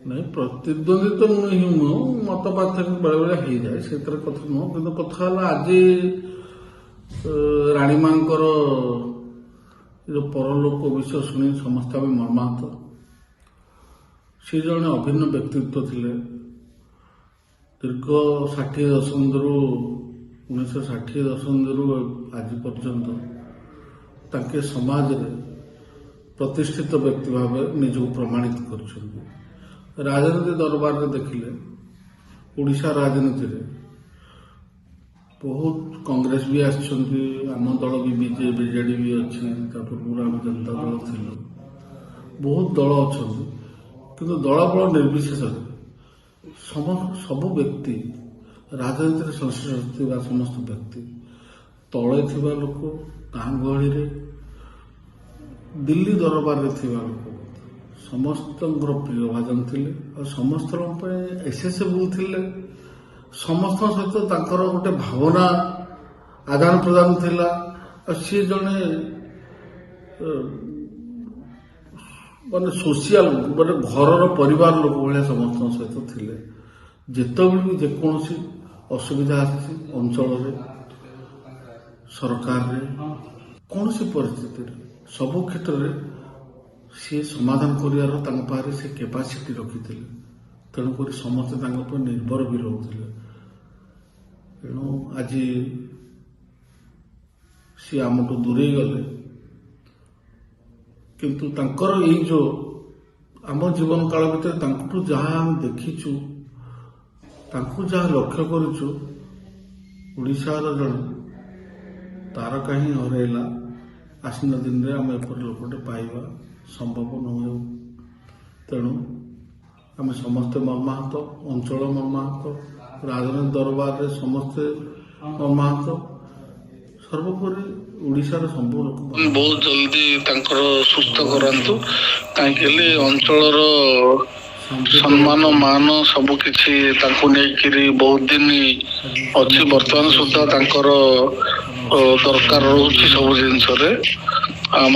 नहीं प्रतिद्वंदी तो नहीं नुह मत पार्थक्य बेले बेले हो जाए से कथा नुह कि कथा आज राणी माँ जो परलोक विषय शुणी समस्त आम मर्माहत। सी जड़े अभिन्न व्यक्तित्व थे दीर्घ 60 दशंधि 1960 दशंधि आज पर्यंत ताके समाज रे प्रतिष्ठित व्यक्ति भाव निजक प्रमाणित कर राजनीति दरबार में देखिले ओडिशा राजनीति रे बहुत कांग्रेस भी आम दल भी बीजेडी भी अच्छी पूर्व आम जनता दल थी बहुत दल अच्छा किंतु दल बल निर्विशेष सब व्यक्ति राजनीति संश्लिष्ट समस्त व्यक्ति तले थिबा लोक गाँ गहली रे दिल्ली दरबार रे थिबा लोक समस्त प्रिय भाजन थे और समस्त एसेसेबल थे समस्त सहित गोटे भावना आदान प्रदान थिला और सी जड़े माने सोशियल माने घर परिवार लोक भाया समस्त सहित थे जिते भी जेकोसी असुविधा अंचल सरकार कौन सी परिस्थिति सबु क्षेत्र में सी समाधान कर से कैपेसिटी रखी तेणुक समस्ते निर्भर भी रोते तेणु आज सी आमठू दूरे गले किंतु तांकर ये जो आम जीवन काल भर जहाँ आम देखीचु जहाँ लक्ष्य करूँ ओडिशार जन तारका ही हरैला आसीन दिन में आम एपर लोकटे पाइबा संभव न तेणु आम समस्ते मर्माहत अंचल मर्माहत राजनीति दरबार रे समस्ते मर्माहत सर्वोपरि ओडिशार सब लोक बहुत जल्दी सुस्थ करंतु कहीं अंचल सम्मान मान सब किछि बहुत दिन अच्छी वर्तमान सुधा दरकार रोचे सब जिनस आम